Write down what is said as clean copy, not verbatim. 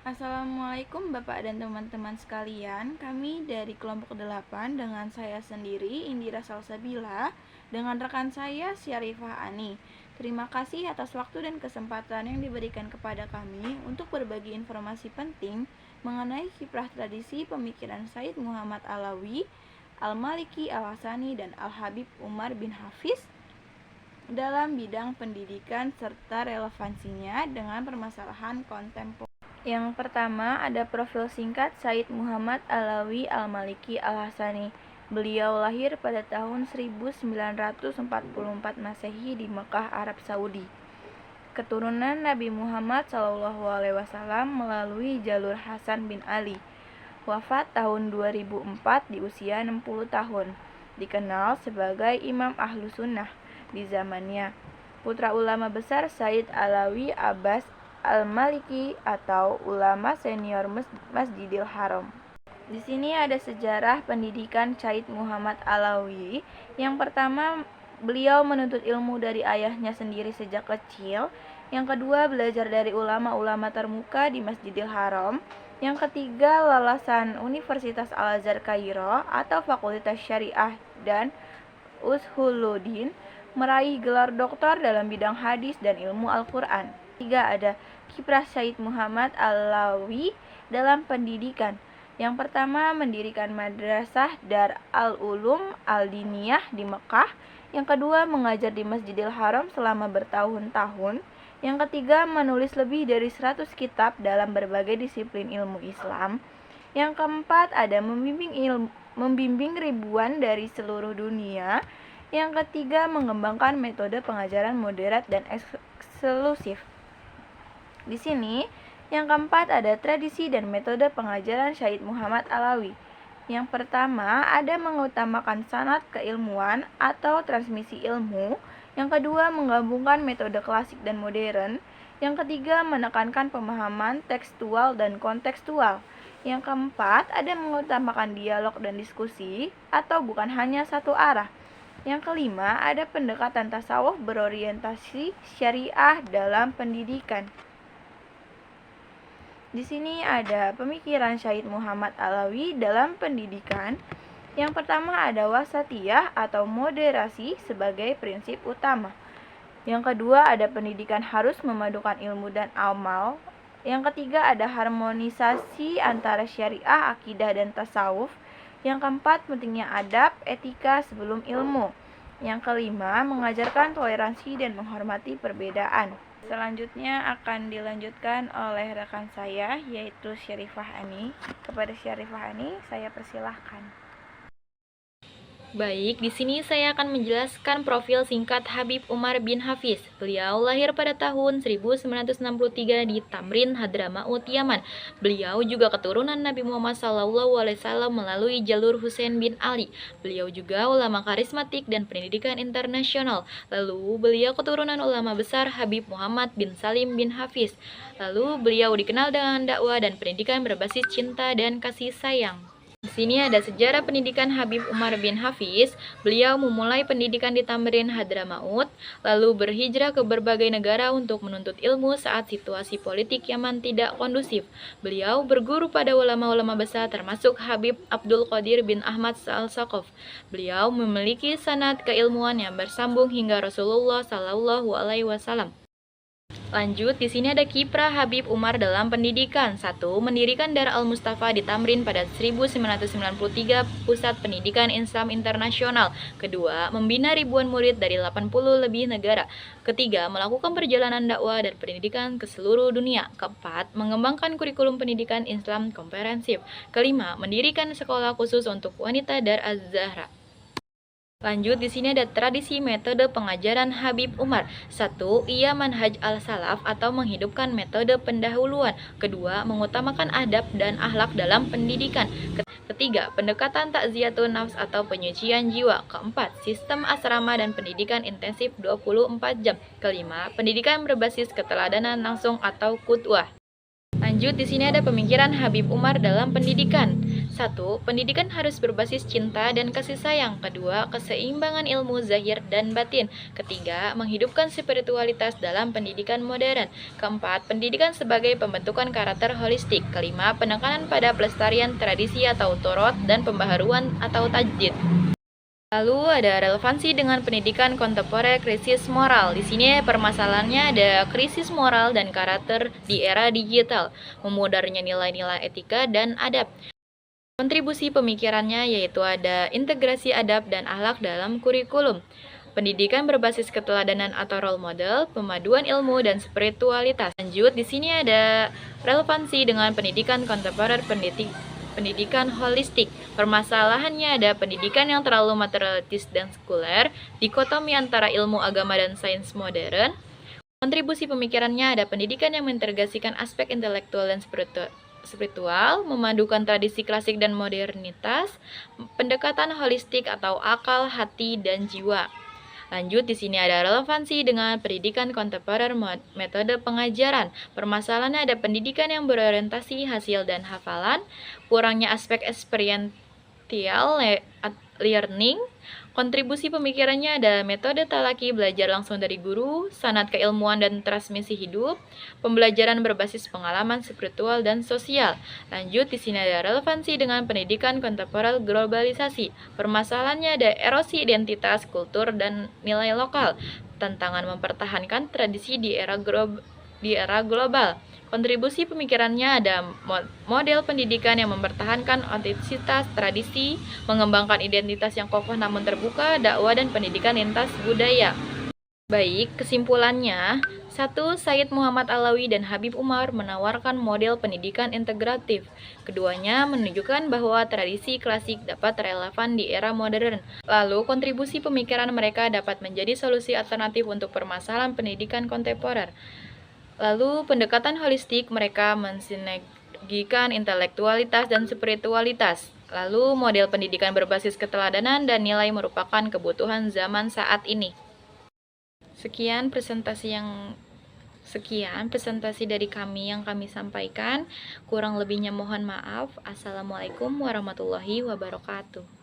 Assalamualaikum Bapak dan teman-teman sekalian. Kami dari kelompok 8 dengan saya sendiri Indira Salsabila dengan rekan saya Syarifah Ani. Terima kasih atas waktu dan kesempatan yang diberikan kepada kami untuk berbagi informasi penting mengenai kiprah tradisi pemikiran Said Muhammad Alawi, Al-Maliki Al-Hasani dan Al-Habib Umar bin Hafiz dalam bidang pendidikan serta relevansinya dengan permasalahan kontemporer. Yang pertama ada profil singkat Said Muhammad Alawi Al-Maliki Al-Hasani. Beliau lahir pada tahun 1944 Masehi di Mekah, Arab Saudi. Keturunan Nabi Muhammad SAW melalui jalur Hasan bin Ali. Wafat tahun 2004 di usia 60 tahun. Dikenal sebagai Imam Ahlus Sunnah di zamannya. Putra ulama besar Said Alawi Abbas Al-Maliki atau ulama senior Masjidil Haram. Di sini ada sejarah pendidikan Said Muhammad Alawi. Yang pertama, beliau menuntut ilmu dari ayahnya sendiri sejak kecil. Yang kedua, belajar dari ulama-ulama termuka di Masjidil Haram. Yang ketiga, lulusan Universitas Al-Azhar Kairo atau Fakultas Syariah dan Ushuluddin, meraih gelar doktor dalam bidang hadis dan ilmu Al-Quran. Tiga, ada kiprah Said Muhammad Alawi dalam pendidikan. Yang pertama, mendirikan madrasah Dar al-Ulum al-Diniyah di Mekah. Yang kedua, mengajar di Masjidil Haram selama bertahun-tahun. Yang ketiga, menulis lebih dari 100 kitab dalam berbagai disiplin ilmu Islam. Yang keempat, ada membimbing ribuan dari seluruh dunia. Yang ketiga, mengembangkan metode pengajaran moderat dan eksklusif. Di sini, yang keempat ada tradisi dan metode pengajaran Said Muhammad Alawi. Yang pertama, ada mengutamakan sanad keilmuan atau transmisi ilmu. Yang kedua, menggabungkan metode klasik dan modern. Yang ketiga, menekankan pemahaman tekstual dan kontekstual. Yang keempat, ada mengutamakan dialog dan diskusi atau bukan hanya satu arah. Yang kelima, ada pendekatan tasawuf berorientasi syariah dalam pendidikan. Di sini ada pemikiran Said Muhammad Alawi dalam pendidikan. Yang pertama ada wasatiyah atau moderasi sebagai prinsip utama. Yang kedua ada pendidikan harus memadukan ilmu dan amal. Yang ketiga ada harmonisasi antara syariah, akidah, dan tasawuf. Yang keempat pentingnya adab, etika sebelum ilmu. Yang kelima mengajarkan toleransi dan menghormati perbedaan. Selanjutnya akan dilanjutkan oleh rekan saya yaitu Syarifah Ani. Kepada Syarifah Ani saya persilahkan. Baik, di sini saya akan menjelaskan profil singkat Habib Umar bin Hafiz. Beliau lahir pada tahun 1963 di Tamrin, Hadramaut, Yaman. Beliau juga keturunan Nabi Muhammad SAW melalui jalur Husain bin Ali. Beliau juga ulama karismatik dan pendidikan internasional. Lalu beliau keturunan ulama besar Habib Muhammad bin Salim bin Hafiz. Lalu beliau dikenal dengan dakwah dan pendidikan berbasis cinta dan kasih sayang. Di sini ada sejarah pendidikan Habib Umar bin Hafiz. Beliau memulai pendidikan di Tamrin, Hadramaut, lalu berhijrah ke berbagai negara untuk menuntut ilmu saat situasi politik Yaman tidak kondusif. Beliau berguru pada ulama-ulama besar termasuk Habib Abdul Qadir bin Ahmad Al-Saqaf. Beliau memiliki sanad keilmuan yang bersambung hingga Rasulullah SAW. Lanjut, di sini ada kiprah Habib Umar dalam pendidikan. 1. Mendirikan Dar Al-Mustafa di Tamrin pada 1993, Pusat Pendidikan Islam Internasional. Kedua, membina ribuan murid dari 80 lebih negara. Ketiga, melakukan perjalanan dakwah dan pendidikan ke seluruh dunia. Keempat, mengembangkan kurikulum pendidikan Islam komprehensif. Kelima, mendirikan sekolah khusus untuk wanita Dar Az-Zahra. Lanjut, di sini ada tradisi metode pengajaran Habib Umar. 1. Ia manhaj al-salaf atau menghidupkan metode pendahuluan. Kedua, mengutamakan adab dan akhlak dalam pendidikan. Ketiga, pendekatan takziyatun nafs atau penyucian jiwa. Keempat, sistem asrama dan pendidikan intensif 24 jam. Kelima, pendidikan berbasis keteladanan langsung atau qudwah. Lanjut, di sini ada pemikiran Habib Umar dalam pendidikan. 1. Pendidikan harus berbasis cinta dan kasih sayang. 2. Keseimbangan ilmu zahir dan batin. 3. Menghidupkan spiritualitas dalam pendidikan modern. 4. Pendidikan sebagai pembentukan karakter holistik. 5. Penekanan pada pelestarian tradisi atau torot dan pembaharuan atau tajdid. Lalu ada relevansi dengan pendidikan kontemporer krisis moral. Di sini permasalahannya ada krisis moral dan karakter di era digital, memudarnya nilai-nilai etika dan adab. Kontribusi pemikirannya yaitu ada integrasi adab dan akhlak dalam kurikulum, pendidikan berbasis keteladanan atau role model, pemaduan ilmu dan spiritualitas. Lanjut, di sini ada relevansi dengan pendidikan kontemporer, pendidikan holistik. Permasalahannya ada pendidikan yang terlalu materialistis dan sekuler, dikotomi antara ilmu agama dan sains modern. Kontribusi pemikirannya ada pendidikan yang mengintegrasikan aspek intelektual dan spiritual, memadukan tradisi klasik dan modernitas, pendekatan holistik atau akal, hati, dan jiwa. Lanjut, di sini ada relevansi dengan pendidikan kontemporer, metode pengajaran. Permasalahannya ada pendidikan yang berorientasi hasil dan hafalan, kurangnya aspek experiential learning. Kontribusi pemikirannya ada metode talaki, belajar langsung dari guru, sanad keilmuan dan transmisi hidup, pembelajaran berbasis pengalaman spiritual dan sosial. Lanjut, di sini ada relevansi dengan pendidikan kontemporer globalisasi. Permasalahannya ada erosi identitas, kultur, dan nilai lokal, tantangan mempertahankan tradisi di era global. Kontribusi pemikirannya ada model pendidikan yang mempertahankan otentisitas tradisi, mengembangkan identitas yang kokoh namun terbuka, dakwah dan pendidikan lintas budaya. Baik, kesimpulannya, 1. Sayyid Muhammad Alawi dan Habib Umar menawarkan model pendidikan integratif. Keduanya menunjukkan bahwa tradisi klasik dapat relevan di era modern. Lalu, kontribusi pemikiran mereka dapat menjadi solusi alternatif untuk permasalahan pendidikan kontemporer. Lalu, pendekatan holistik mereka mensinergikan intelektualitas dan spiritualitas. Lalu, model pendidikan berbasis keteladanan dan nilai merupakan kebutuhan zaman saat ini. Sekian presentasi dari kami yang kami sampaikan. Kurang lebihnya mohon maaf. Assalamualaikum warahmatullahi wabarakatuh.